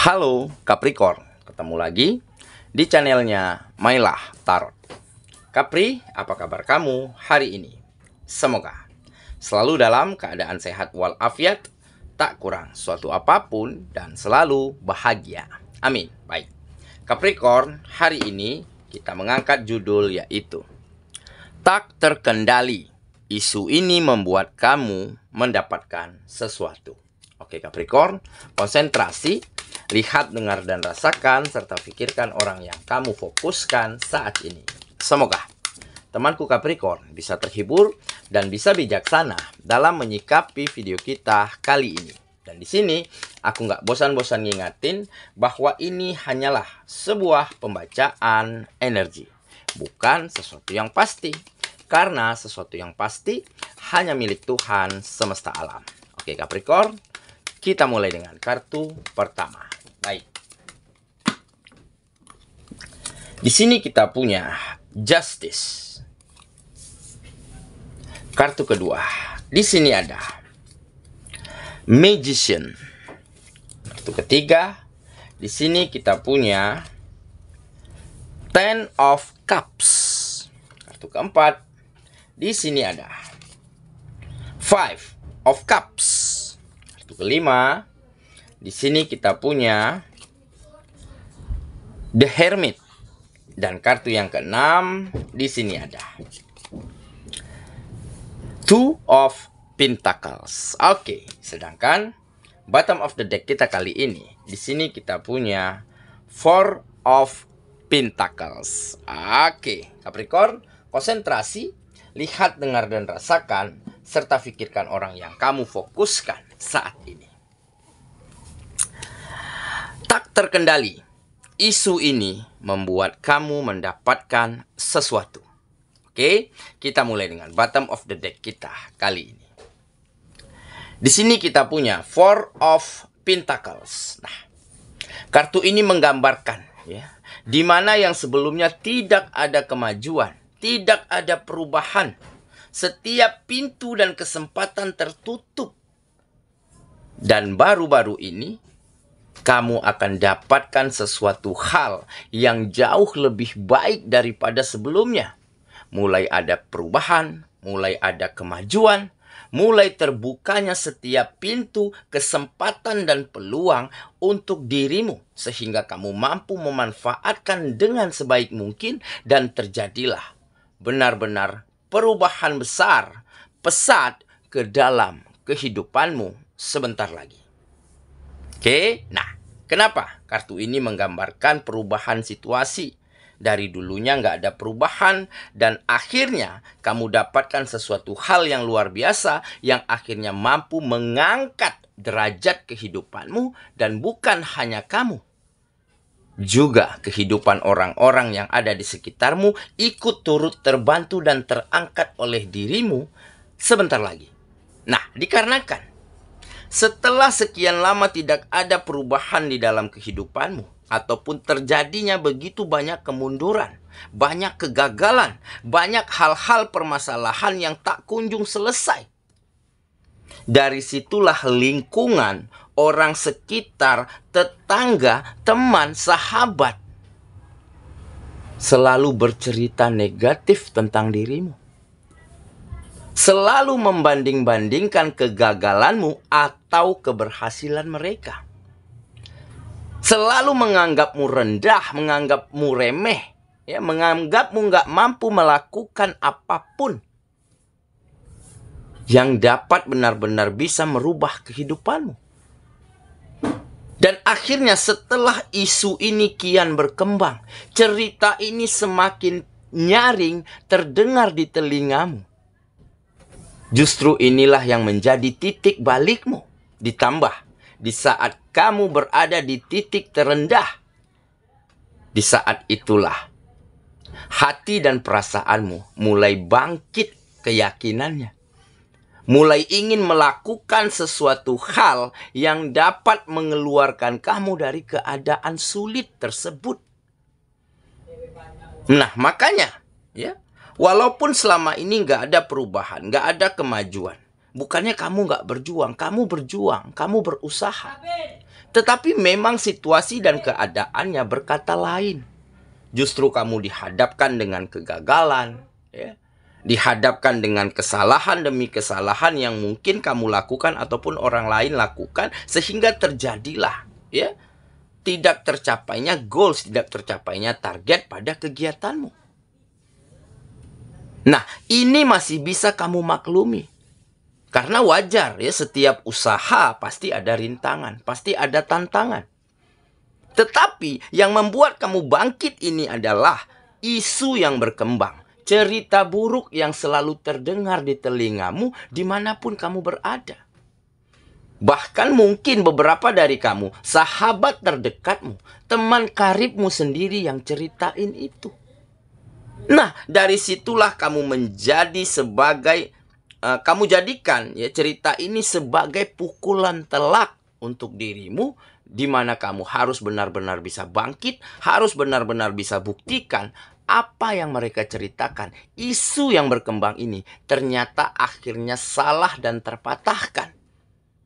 Halo Capricorn, ketemu lagi di channelnya Mailah Tarot. Capri, apa kabar kamu hari ini? Semoga selalu dalam keadaan sehat walafiat, tak kurang suatu apapun, dan selalu bahagia. Amin. Baik, Capricorn, hari ini kita mengangkat judul yaitu tak terkendali. Isu ini membuat kamu mendapatkan sesuatu. Oke Capricorn, konsentrasi, lihat, dengar, dan rasakan, serta pikirkan orang yang kamu fokuskan saat ini. Semoga temanku Capricorn bisa terhibur dan bisa bijaksana dalam menyikapi video kita kali ini. Dan di sini aku nggak bosan-bosan ngingatin bahwa ini hanyalah sebuah pembacaan energi, bukan sesuatu yang pasti. Karena sesuatu yang pasti hanya milik Tuhan semesta alam. Oke Capricorn, kita mulai dengan kartu pertama. Baik. Di sini kita punya Justice. Kartu kedua. Di sini ada Magician. Kartu ketiga. Di sini kita punya Ten of Cups. Kartu keempat. Di sini ada Five of Cups. Kartu kelima. Di sini kita punya The Hermit. Dan kartu yang keenam di sini ada Two of Pentacles. Oke, sedangkan bottom of the deck kita kali ini di sini kita punya Four of Pentacles. Oke, Capricorn, konsentrasi, lihat, dengar, dan rasakan, serta pikirkan orang yang kamu fokuskan saat ini. Tak terkendali. Isu ini membuat kamu mendapatkan sesuatu. Oke, kita mulai dengan bottom of the deck kita kali ini. Di sini kita punya Four of Pentacles. Nah, kartu ini menggambarkan ya, di mana yang sebelumnya tidak ada kemajuan, tidak ada perubahan. Setiap pintu dan kesempatan tertutup. Dan baru-baru ini kamu akan dapatkan sesuatu hal yang jauh lebih baik daripada sebelumnya. Mulai ada perubahan, mulai ada kemajuan, mulai terbukanya setiap pintu, kesempatan, dan peluang untuk dirimu. Sehingga kamu mampu memanfaatkan dengan sebaik mungkin dan terjadilah benar-benar perubahan besar, pesat ke dalam kehidupanmu sebentar lagi. Oke, nah kenapa? Kartu ini menggambarkan perubahan situasi. Dari dulunya nggak ada perubahan dan akhirnya kamu dapatkan sesuatu hal yang luar biasa yang akhirnya mampu mengangkat derajat kehidupanmu dan bukan hanya kamu. Juga kehidupan orang-orang yang ada di sekitarmu ikut turut terbantu dan terangkat oleh dirimu sebentar lagi. Nah, dikarenakan setelah sekian lama tidak ada perubahan di dalam kehidupanmu, ataupun terjadinya begitu banyak kemunduran, banyak kegagalan, banyak hal-hal permasalahan yang tak kunjung selesai. Dari situlah lingkungan, orang sekitar, tetangga, teman, sahabat selalu bercerita negatif tentang dirimu. Selalu membanding-bandingkan kegagalanmu atau keberhasilan mereka. Selalu menganggapmu rendah, menganggapmu remeh, ya, menganggapmu nggak mampu melakukan apapun yang dapat benar-benar bisa merubah kehidupanmu. Dan akhirnya setelah isu ini kian berkembang, cerita ini semakin nyaring terdengar di telingamu. Justru inilah yang menjadi titik balikmu. Ditambah di saat kamu berada di titik terendah. Di saat itulah hati dan perasaanmu mulai bangkit keyakinannya. Mulai ingin melakukan sesuatu hal yang dapat mengeluarkan kamu dari keadaan sulit tersebut. Nah, makanya ya, walaupun selama ini nggak ada perubahan, nggak ada kemajuan, bukannya kamu nggak berjuang, kamu berjuang, kamu berusaha. Tetapi memang situasi dan keadaannya berkata lain. Justru kamu dihadapkan dengan kegagalan, ya. Dihadapkan dengan kesalahan demi kesalahan yang mungkin kamu lakukan ataupun orang lain lakukan, sehingga terjadilah, ya, tidak tercapainya goals, tidak tercapainya target pada kegiatanmu. Nah, ini masih bisa kamu maklumi. Karena wajar, ya, setiap usaha pasti ada rintangan, pasti ada tantangan. Tetapi yang membuat kamu bangkit ini adalah isu yang berkembang. Cerita buruk yang selalu terdengar di telingamu dimanapun kamu berada. Bahkan mungkin beberapa dari kamu, sahabat terdekatmu, teman karibmu sendiri yang ceritain itu. Nah, dari situlah kamu kamu jadikan, ya, cerita ini sebagai pukulan telak untuk dirimu, di mana kamu harus benar-benar bisa bangkit, harus benar-benar bisa buktikan apa yang mereka ceritakan. Isu yang berkembang ini ternyata akhirnya salah dan terpatahkan.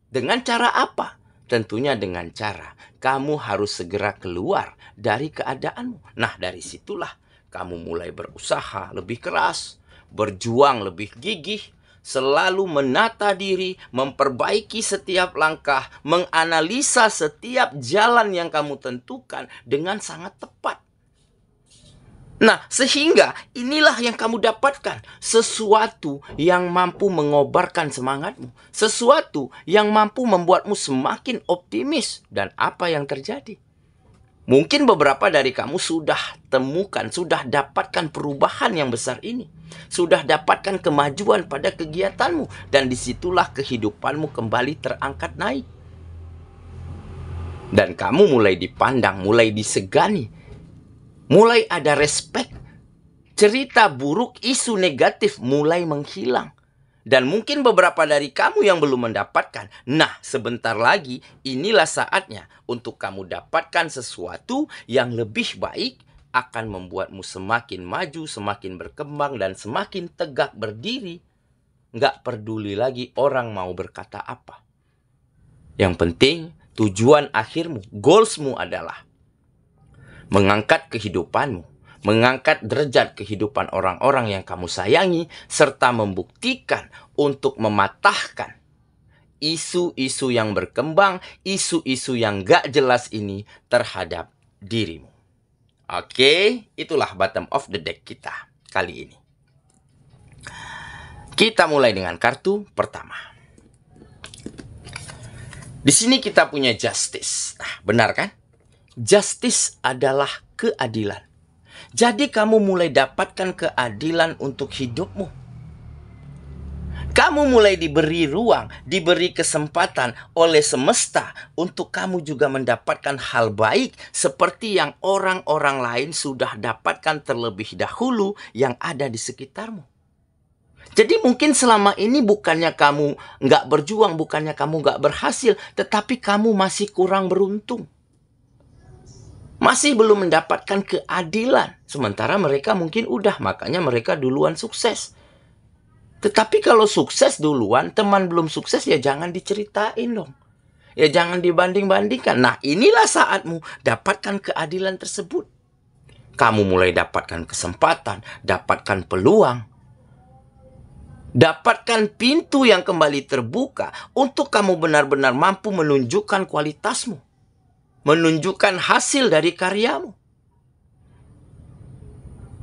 Dengan cara apa? Tentunya dengan cara kamu harus segera keluar dari keadaanmu. Nah, dari situlah kamu mulai berusaha lebih keras, berjuang lebih gigih, selalu menata diri, memperbaiki setiap langkah, menganalisa setiap jalan yang kamu tentukan dengan sangat tepat. Nah, sehingga inilah yang kamu dapatkan. Sesuatu yang mampu mengobarkan semangatmu. Sesuatu yang mampu membuatmu semakin optimis. Dan apa yang terjadi? Mungkin beberapa dari kamu sudah temukan, sudah dapatkan perubahan yang besar ini. Sudah dapatkan kemajuan pada kegiatanmu. Dan disitulah kehidupanmu kembali terangkat naik. Dan kamu mulai dipandang, mulai disegani. Mulai ada respek. Cerita buruk, isu negatif mulai menghilang. Dan mungkin beberapa dari kamu yang belum mendapatkan. Nah, sebentar lagi inilah saatnya untuk kamu dapatkan sesuatu yang lebih baik, akan membuatmu semakin maju, semakin berkembang, dan semakin tegak berdiri. Nggak peduli lagi orang mau berkata apa. Yang penting tujuan akhirmu, goalsmu adalah mengangkat kehidupanmu, mengangkat derajat kehidupan orang-orang yang kamu sayangi, serta membuktikan untuk mematahkan isu-isu yang berkembang, isu-isu yang gak jelas ini terhadap dirimu. Oke, itulah bottom of the deck kita kali ini. Kita mulai dengan kartu pertama. Di sini kita punya justice. Nah, benar kan? Justice adalah keadilan. Jadi kamu mulai dapatkan keadilan untuk hidupmu. Kamu mulai diberi ruang, diberi kesempatan oleh semesta untuk kamu juga mendapatkan hal baik seperti yang orang-orang lain sudah dapatkan terlebih dahulu yang ada di sekitarmu. Jadi mungkin selama ini bukannya kamu nggak berjuang, bukannya kamu nggak berhasil, tetapi kamu masih kurang beruntung. Masih belum mendapatkan keadilan. Sementara mereka mungkin udah, makanya mereka duluan sukses. Tetapi kalau sukses duluan, teman belum sukses, ya jangan diceritain dong. Ya jangan dibanding-bandingkan. Nah, inilah saatmu dapatkan keadilan tersebut. Kamu mulai dapatkan kesempatan, dapatkan peluang. Dapatkan pintu yang kembali terbuka untuk kamu benar-benar mampu menunjukkan kualitasmu. Menunjukkan hasil dari karyamu.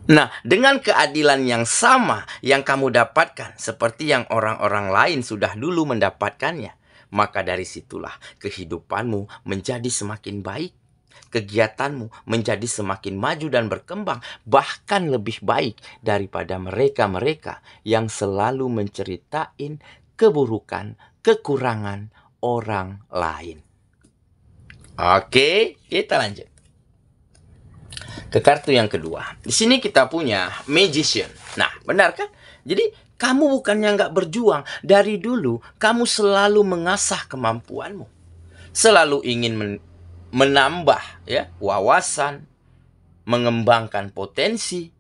Nah, dengan keadilan yang sama yang kamu dapatkan, seperti yang orang-orang lain sudah dulu mendapatkannya, maka dari situlah kehidupanmu menjadi semakin baik. Kegiatanmu menjadi semakin maju dan berkembang, bahkan lebih baik daripada mereka-mereka yang selalu menceritain keburukan, kekurangan orang lain. Oke, kita lanjut ke kartu yang kedua. Di sini kita punya Magician. Nah, benar kan? Jadi kamu bukannya nggak berjuang. Dari dulu kamu selalu mengasah kemampuanmu, selalu ingin menambah, ya, wawasan, mengembangkan potensi.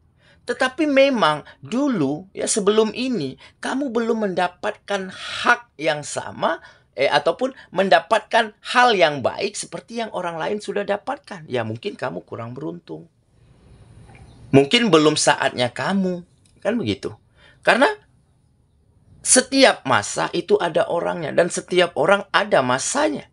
Tetapi memang dulu, ya, sebelum ini kamu belum mendapatkan hak yang sama ataupun mendapatkan hal yang baik seperti yang orang lain sudah dapatkan. Ya mungkin kamu kurang beruntung. Mungkin belum saatnya kamu. Kan begitu. Karena setiap masa itu ada orangnya. Dan setiap orang ada masanya.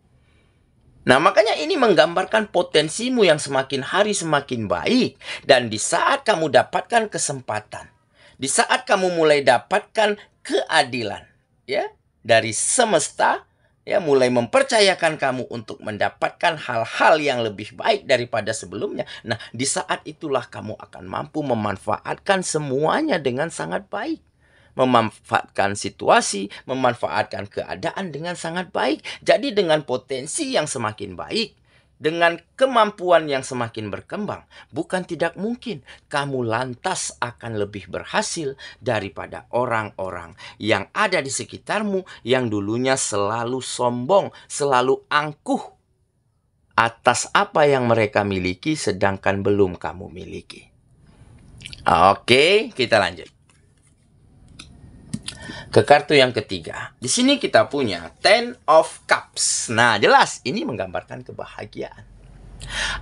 Nah, makanya ini menggambarkan potensimu yang semakin hari semakin baik. Dan di saat kamu dapatkan kesempatan, di saat kamu mulai dapatkan keadilan, ya, dari semesta, ya, mulai mempercayakan kamu untuk mendapatkan hal-hal yang lebih baik daripada sebelumnya. Nah, di saat itulah kamu akan mampu memanfaatkan semuanya dengan sangat baik. Memanfaatkan situasi, memanfaatkan keadaan dengan sangat baik. Jadi dengan potensi yang semakin baik, dengan kemampuan yang semakin berkembang, bukan tidak mungkin kamu lantas akan lebih berhasil daripada orang-orang yang ada di sekitarmu yang dulunya selalu sombong, selalu angkuh atas apa yang mereka miliki sedangkan belum kamu miliki. Oke, kita lanjut ke kartu yang ketiga. Di sini kita punya Ten of Cups. Nah, jelas ini menggambarkan kebahagiaan.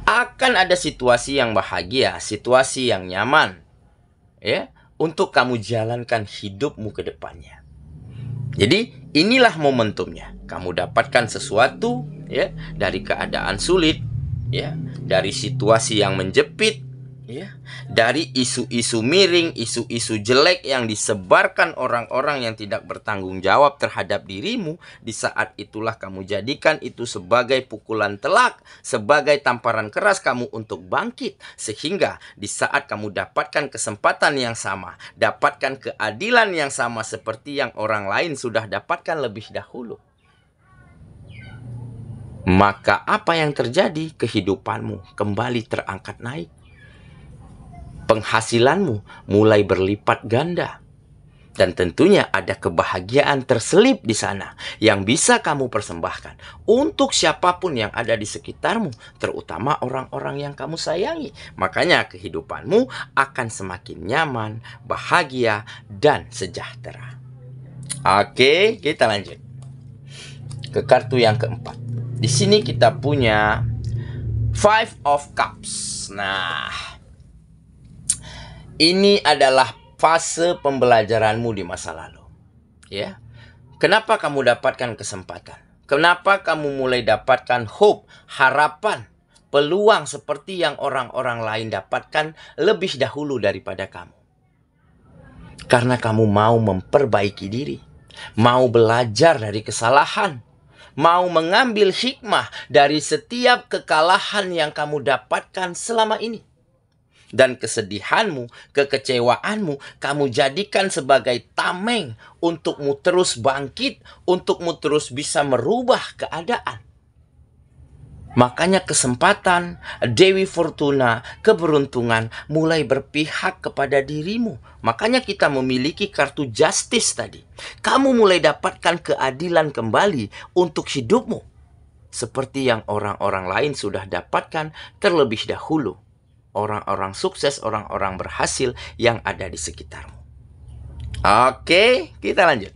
Akan ada situasi yang bahagia, situasi yang nyaman, ya, untuk kamu jalankan hidupmu ke depannya. Jadi, inilah momentumnya. Kamu dapatkan sesuatu, ya, dari keadaan sulit, ya, dari situasi yang menjepit, ya, dari isu-isu miring, isu-isu jelek yang disebarkan orang-orang yang tidak bertanggung jawab terhadap dirimu. Di saat itulah kamu jadikan itu sebagai pukulan telak, sebagai tamparan keras kamu untuk bangkit. Sehingga di saat kamu dapatkan kesempatan yang sama, dapatkan keadilan yang sama seperti yang orang lain sudah dapatkan lebih dahulu, maka apa yang terjadi? Kehidupanmu kembali terangkat naik. Penghasilanmu mulai berlipat ganda. Dan tentunya ada kebahagiaan terselip di sana yang bisa kamu persembahkan untuk siapapun yang ada di sekitarmu, terutama orang-orang yang kamu sayangi. Makanya kehidupanmu akan semakin nyaman, bahagia, dan sejahtera. Oke, kita lanjut ke kartu yang keempat. Di sini kita punya Five of Cups. Nah, ini adalah fase pembelajaranmu di masa lalu. Ya. Kenapa kamu dapatkan kesempatan? Kenapa kamu mulai dapatkan hope, harapan, peluang seperti yang orang-orang lain dapatkan lebih dahulu daripada kamu? Karena kamu mau memperbaiki diri, mau belajar dari kesalahan, mau mengambil hikmah dari setiap kekalahan yang kamu dapatkan selama ini. Dan kesedihanmu, kekecewaanmu, kamu jadikan sebagai tameng untukmu terus bangkit, untukmu terus bisa merubah keadaan. Makanya kesempatan, Dewi Fortuna, keberuntungan mulai berpihak kepada dirimu. Makanya kita memiliki kartu Justice tadi. Kamu mulai dapatkan keadilan kembali untuk hidupmu. Seperti yang orang-orang lain sudah dapatkan terlebih dahulu. Orang-orang sukses, orang-orang berhasil yang ada di sekitarmu. Oke, kita lanjut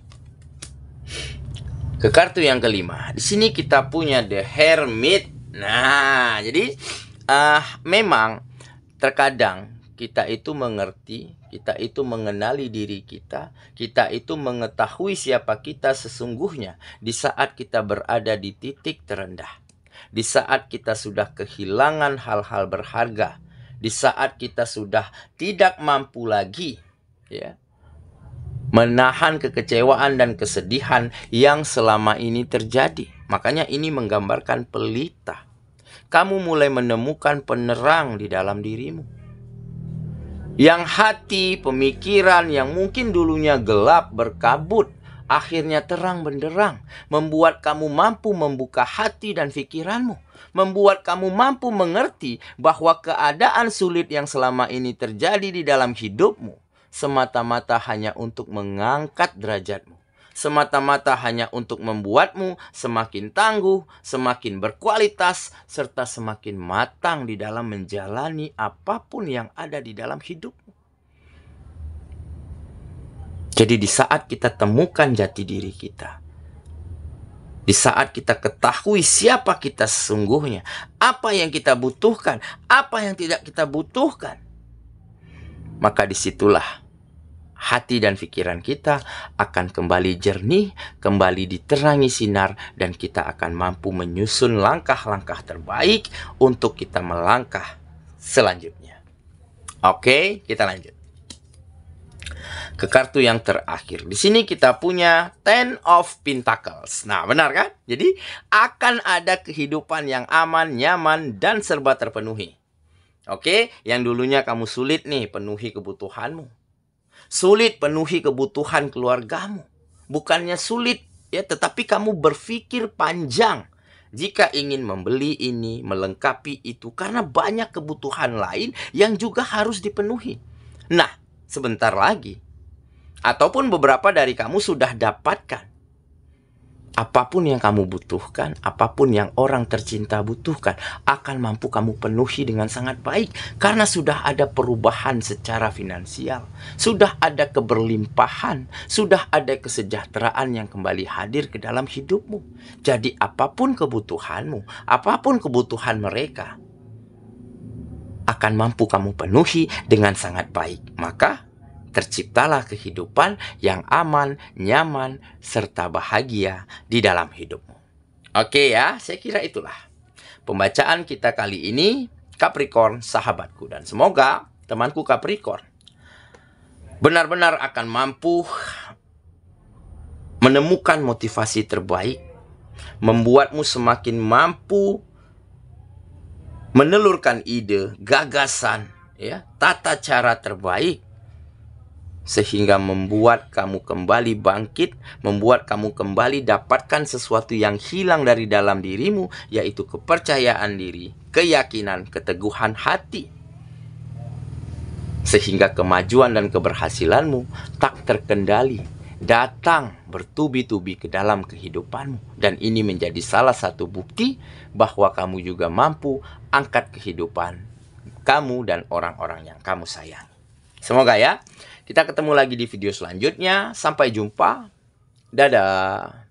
ke kartu yang kelima. Di sini kita punya The Hermit. Nah, jadi memang terkadang kita itu mengerti, kita itu mengenali diri kita itu mengetahui siapa kita sesungguhnya di saat kita berada di titik terendah, di saat kita sudah kehilangan hal-hal berharga, di saat kita sudah tidak mampu lagi, ya, menahan kekecewaan dan kesedihan yang selama ini terjadi. Makanya ini menggambarkan pelita. Kamu mulai menemukan penerang di dalam dirimu. Yang hati, pemikiran yang mungkin dulunya gelap berkabut, akhirnya terang benderang, membuat kamu mampu membuka hati dan pikiranmu. Membuat kamu mampu mengerti bahwa keadaan sulit yang selama ini terjadi di dalam hidupmu semata-mata hanya untuk mengangkat derajatmu. Semata-mata hanya untuk membuatmu semakin tangguh, semakin berkualitas, serta semakin matang di dalam menjalani apapun yang ada di dalam hidupmu. Jadi di saat kita temukan jati diri kita, Di saat kita ketahui siapa kita sesungguhnya, apa yang kita butuhkan, apa yang tidak kita butuhkan, maka disitulah hati dan pikiran kita akan kembali jernih, kembali diterangi sinar, dan kita akan mampu menyusun langkah-langkah terbaik untuk kita melangkah selanjutnya. Oke, kita lanjut ke kartu yang terakhir. Di sini kita punya Ten of Pentacles. Nah, benar kan? Jadi, akan ada kehidupan yang aman, nyaman, dan serba terpenuhi. Oke, yang dulunya kamu sulit nih penuhi kebutuhanmu. Sulit penuhi kebutuhan keluargamu. Bukannya sulit, ya, tetapi kamu berpikir panjang jika ingin membeli ini, melengkapi itu, karena banyak kebutuhan lain yang juga harus dipenuhi. Nah, sebentar lagi, ataupun beberapa dari kamu sudah dapatkan apapun yang kamu butuhkan, apapun yang orang tercinta butuhkan, akan mampu kamu penuhi dengan sangat baik. Karena sudah ada perubahan secara finansial, sudah ada keberlimpahan, sudah ada kesejahteraan yang kembali hadir ke dalam hidupmu. Jadi apapun kebutuhanmu, apapun kebutuhan mereka, akan mampu kamu penuhi dengan sangat baik. Maka terciptalah kehidupan yang aman, nyaman, serta bahagia di dalam hidupmu. Oke ya, saya kira itulah pembacaan kita kali ini, Capricorn sahabatku. Dan semoga temanku Capricorn benar-benar akan mampu menemukan motivasi terbaik, membuatmu semakin mampu menelurkan ide, gagasan, ya, tata cara terbaik, sehingga membuat kamu kembali bangkit, membuat kamu kembali dapatkan sesuatu yang hilang dari dalam dirimu, yaitu kepercayaan diri, keyakinan, keteguhan hati. Sehingga kemajuan dan keberhasilanmu tak terkendali, datang bertubi-tubi ke dalam kehidupanmu. Dan ini menjadi salah satu bukti bahwa kamu juga mampu angkat kehidupan kamu dan orang-orang yang kamu sayangi. Semoga ya. Kita ketemu lagi di video selanjutnya. Sampai jumpa. Dadah.